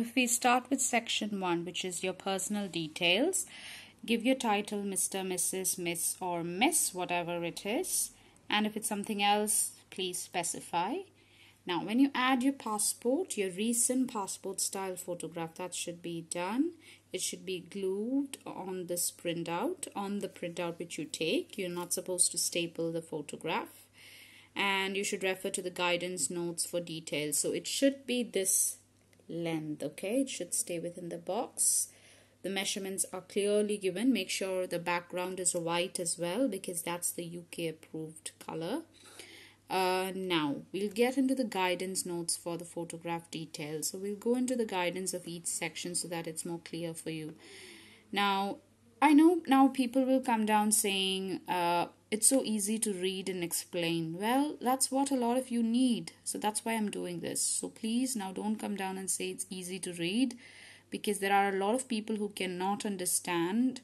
If we start with section 1, which is your personal details, give your title Mr., Mrs., Miss or Miss, whatever it is. And if it's something else, please specify. Now, when you add your passport, your recent passport style photograph, that should be done. It should be glued on this printout, on the printout which you take. You're not supposed to staple the photograph. And you should refer to the guidance notes for details. So it should be this length, okay? It should stay within the box. The measurements are clearly given. Make sure the background is white as well, because that's the UK approved color. Now we'll get into the guidance notes for the photograph details. So we'll go into the guidance of each section so that it's more clear for you. Now I know now people will come down saying it's so easy to read and explain. Well, that's what a lot of you need, so that's why I'm doing this. So please now don't come down and say it's easy to read, because there are a lot of people who cannot understand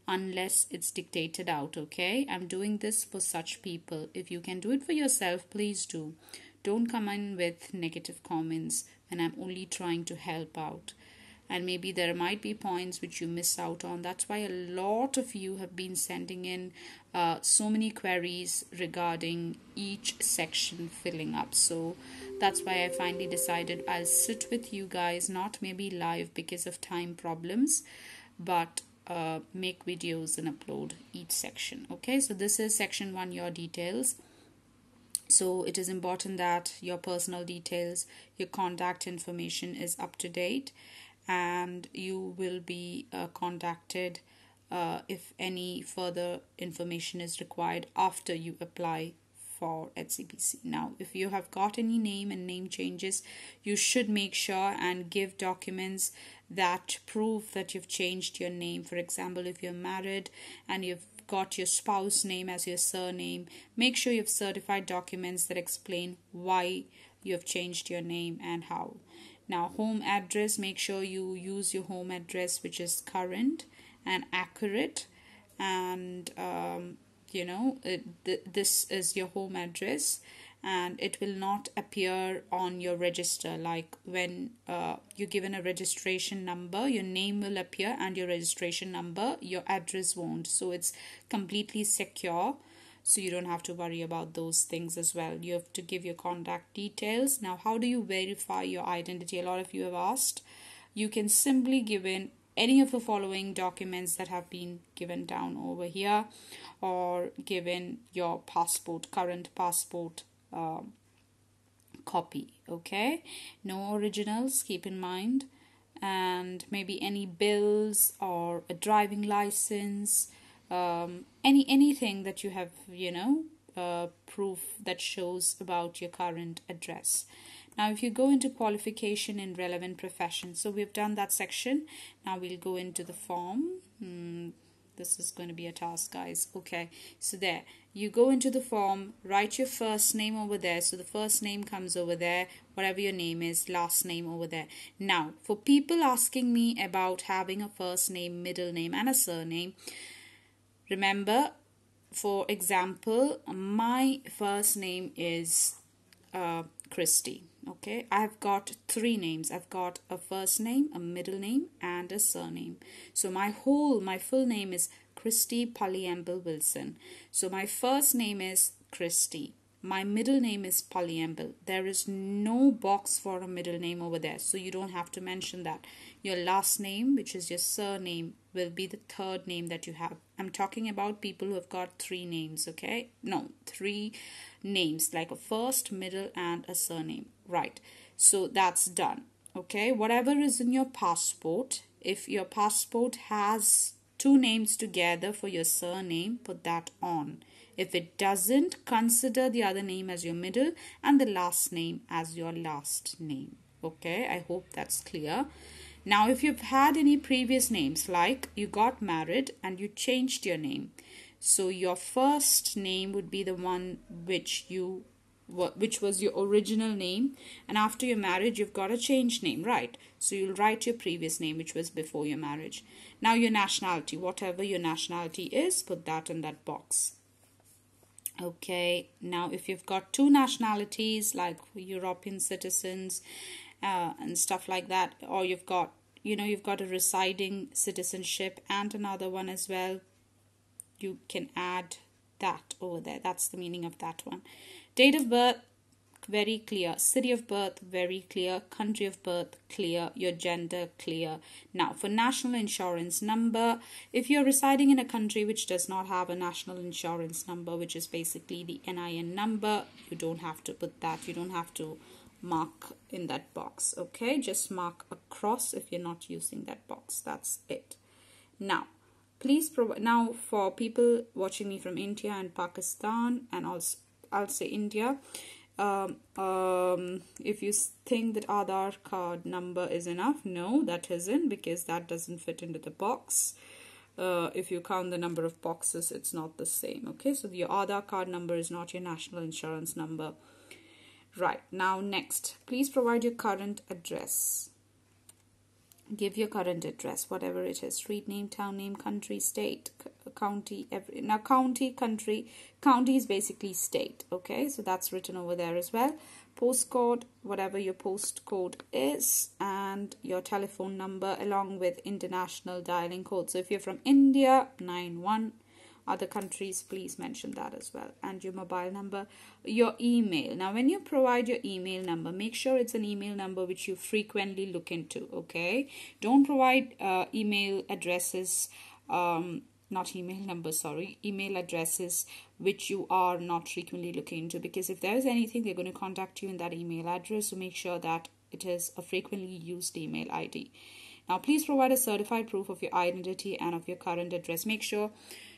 unless it's dictated out, okay? I'm doing this for such people. If you can do it for yourself, please do. Don't come in with negative comments when I'm only trying to help out. And maybe there might be points which you miss out on. That's why a lot of you have been sending in so many queries regarding each section filling up. So that's why I finally decided I'll sit with you guys, not maybe live because of time problems, but make videos and upload each section. Okay, so this is section 1, your details. So it is important that your personal details, your contact information is up to date, and you will be contacted if any further information is required after you apply for HCPC. Now, if you have got any name and name changes, you should make sure and give documents that prove that you've changed your name. For example, if you're married and you've got your spouse name as your surname, make sure you've certified documents that explain why you have changed your name and how. Now, home address, make sure you use your home address which is current and accurate, and this is your home address, and it will not appear on your register. Like when you're given a registration number, your name will appear and your registration number, your address won't. So it's completely secure, so you don't have to worry about those things as well. You have to give your contact details. Now, how do you verify your identity? A lot of you have asked. You can simply give in any of the following documents that have been given down over here, or given your passport, current passport copy, okay? No originals, keep in mind, and maybe any bills or a driving license, anything that you have, proof that shows about your current address. Now, if you go into qualification in relevant profession, so we've done that section. Now we'll go into the form. This is going to be a task, guys. Okay, so there you go into the form, write your first name over there. So the first name comes over there, whatever your name is, last name over there. Now, for people asking me about having a first name, middle name and a surname, remember, for example, my first name is Christy. Okay, I've got 3 names. I've got a first name, a middle name and a surname. So my full name is Christy Polyamble Wilson. So my first name is Christy. My middle name is Polyamble. There is no box for a middle name over there, so you don't have to mention that. Your last name, which is your surname, will be the third name that you have. I'm talking about people who have got 3 names, okay? No, 3 names, like a first, middle and a surname. Right, so that's done. Okay, whatever is in your passport, if your passport has 2 names together for your surname, put that on. If it doesn't, consider the other name as your middle and the last name as your last name. Okay, I hope that's clear. Now, if you've had any previous names, like you got married and you changed your name, so your first name would be the one which was your original name, and after your marriage you've got a changed name, right? So you'll write your previous name which was before your marriage. Now, your nationality, whatever your nationality is, put that in that box. Okay, now if you've got 2 nationalities like European citizens and stuff like that, or you've got a residing citizenship and another one as well, you can add that over there. That's the meaning of that one. Date of birth, very clear. City of birth, very clear. Country of birth, clear. Your gender, clear. Now, for national insurance number, if you're residing in a country which does not have a national insurance number, which is basically the NIN number, you don't have to put that. You don't have to mark in that box. Okay, just mark a cross if you're not using that box. That's it. Now, please provide. Now, for people watching me from India and Pakistan, and also I'll say India, if you think that Aadhaar card number is enough, no, that isn't, because that doesn't fit into the box. If you count the number of boxes, it's not the same. Okay, so your Aadhaar card number is not your national insurance number. Right, now next, please provide your current address. Give your current address, whatever it is: street name, town name, country, state, county. Now county is basically state. Okay, so that's written over there as well. Postcode, whatever your postcode is, and your telephone number along with international dialing code. So if you're from India, 91. Other countries, please mention that as well. And your mobile number, your email. Now, when you provide your email number, make sure it's an email number which you frequently look into, okay? Don't provide email addresses, not email numbers, sorry, email addresses which you are not frequently looking into, because if there is anything, they're going to contact you in that email address. So make sure that it is a frequently used email ID. Now, please provide a certified proof of your identity and of your current address. Make sure.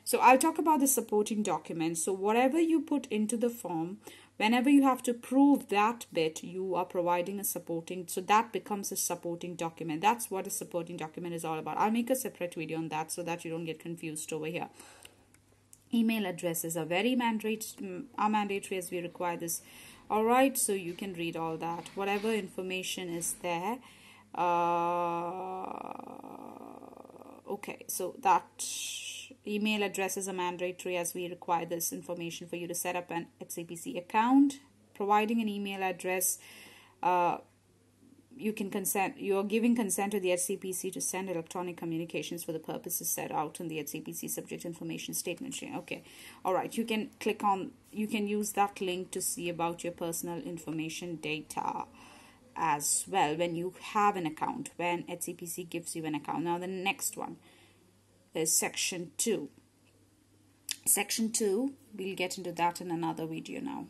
So I'll talk about the supporting documents. So whatever you put into the form, whenever you have to prove that bit, you are providing a supporting, so that becomes a supporting document. That's what a supporting document is all about. I'll make a separate video on that so that you don't get confused over here. Email addresses are very mandatory as we require this. All right, so you can read all that. Whatever information is there. Okay, so that email addresses are mandatory as we require this information for you to set up an HCPC account. Providing an email address, you are giving consent to the HCPC to send electronic communications for the purposes set out in the HCPC subject information statement. Okay, all right, you can use that link to see about your personal information data as well when you have an account, when HCPC gives you an account. Now the next one is section 2. Section 2, we'll get into that in another video now.